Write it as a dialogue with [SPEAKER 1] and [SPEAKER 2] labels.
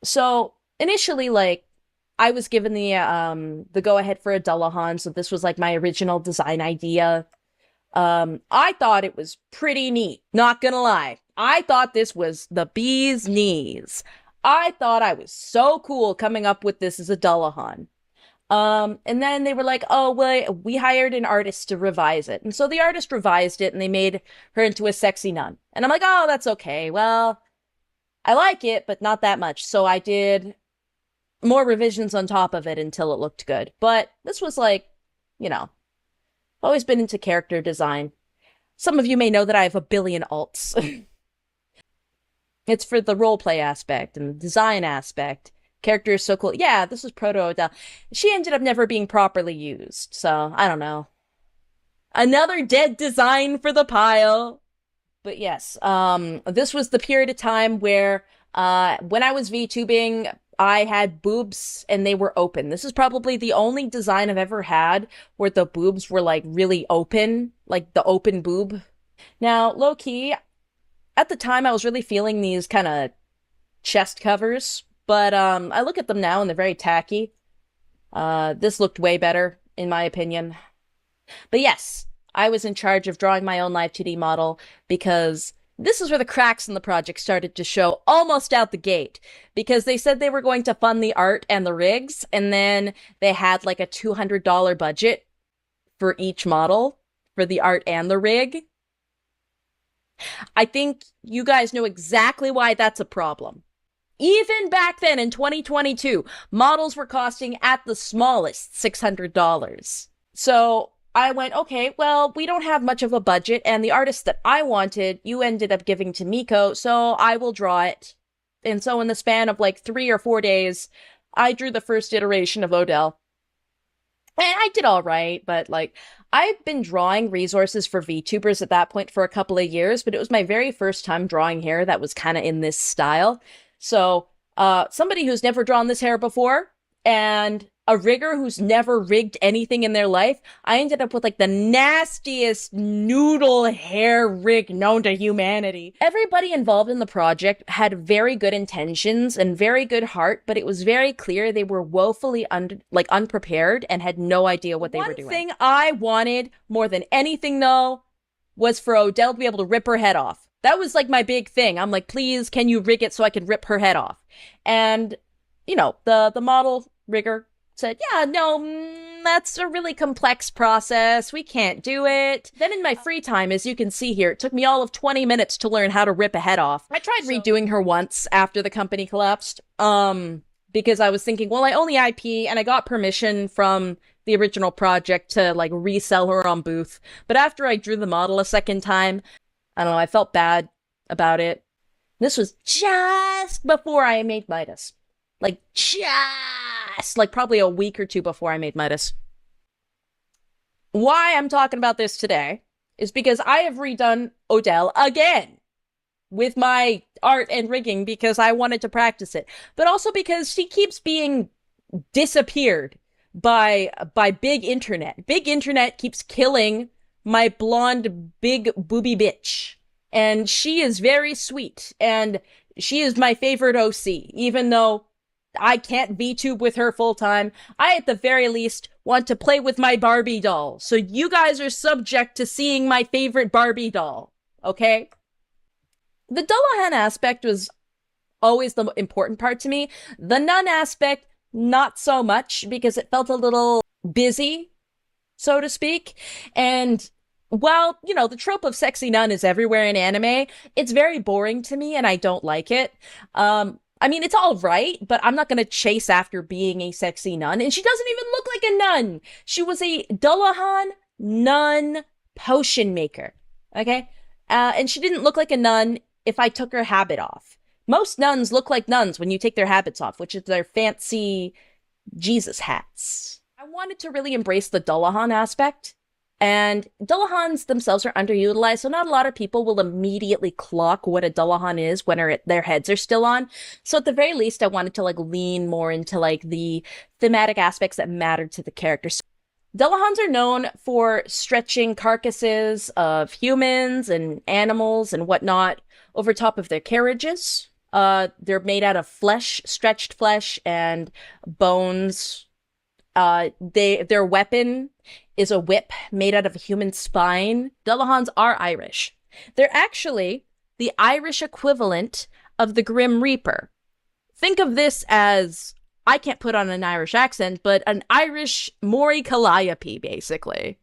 [SPEAKER 1] So initially, like, I was given the go ahead for a Dullahan, so this was like my original design idea. I thought it was pretty neat, not gonna lie. I thought this was the bee's knees. I thought I was so cool coming up with this as a Dullahan. And then they were like, oh, well, we hired an artist to revise it. And so the artist revised it and they made her into a sexy nun. And I'm like, oh, that's okay. Well, I like it, but not that much. So I did more revisions on top of it until it looked good. But this was like, you know, always been into character design. Some of you may know that I have a billion alts. It's for the roleplay aspect and the design aspect. Character is so cool. Yeah, this was Proto Odelle. She ended up never being properly used, so I don't know. Another dead design for the pile. But yes, this was the period of time where when I was VTubing, I had boobs and they were open. This is probably the only design I've ever had where the boobs were like really open, like the open boob. Now, low key, at the time I was really feeling these kind of chest covers, but I look at them now and they're very tacky. This looked way better, in my opinion. But yes, I was in charge of drawing my own live 2D model because this is where the cracks in the project started to show almost out the gate. Because they said they were going to fund the art and the rigs, and then they had like a $200 budget for each model for the art and the rig. I think you guys know exactly why that's a problem. Even back then in 2022, models were costing at the smallest $600. So I went, okay, well, we don't have much of a budget, and the artist that I wanted, you ended up giving to Miko, so I will draw it. And so in the span of like 3 or 4 days, I drew the first iteration of Odelle. And I did all right, but like, I've been drawing resources for VTubers at that point for a couple of years, but it was my very first time drawing hair that was kind of in this style. So, somebody who's never drawn this hair before, and a rigger who's never rigged anything in their life, I ended up with like the nastiest noodle hair rig known to humanity. Everybody involved in the project had very good intentions and very good heart, but it was very clear they were woefully unprepared and had no idea what they were doing. One thing I wanted more than anything though was for Odelle to be able to rip her head off. That was like my big thing. I'm like, please, can you rig it so I can rip her head off? And, you know, the model rigger said, yeah, no, that's a really complex process. We can't do it. Then in my free time, as you can see here, it took me all of 20 minutes to learn how to rip a head off. I tried redoing her once after the company collapsed, because I was thinking, well, I own the IP and I got permission from the original project to like resell her on Booth. But after I drew the model a second time, I don't know, I felt bad about it. This was just before I made Midas. Like, just, like, probably a week or two before I made Midas. Why I'm talking about this today is because I have redone Odelle again with my art and rigging because I wanted to practice it. But also because she keeps being disappeared by big internet. Big internet keeps killing my blonde big booby bitch. And she is very sweet. And she is my favorite OC, even though I can't VTube with her full time. I, at the very least, want to play with my Barbie doll. So you guys are subject to seeing my favorite Barbie doll. Okay? The Dullahan aspect was always the important part to me. The nun aspect, not so much, because it felt a little busy, so to speak. And while, you know, the trope of sexy nun is everywhere in anime, it's very boring to me and I don't like it. I mean, it's all right, but I'm not going to chase after being a sexy nun. And she doesn't even look like a nun. She was a Dullahan nun potion maker. Okay? And she didn't look like a nun if I took her habit off. Most nuns look like nuns when you take their habits off, which is their fancy Jesus hats. I wanted to really embrace the Dullahan aspect. And Dullahans themselves are underutilized, so not a lot of people will immediately clock what a Dullahan is when their heads are still on. So at the very least, I wanted to like lean more into like the thematic aspects that mattered to the characters. Dullahans are known for stretching carcasses of humans and animals and whatnot over top of their carriages. They're made out of flesh, stretched flesh, and bones. Their weapon is a whip made out of a human spine. Dullahans are Irish. They're actually the Irish equivalent of the Grim Reaper. Think of this as, I can't put on an Irish accent, but an Irish Maury Calliope, basically.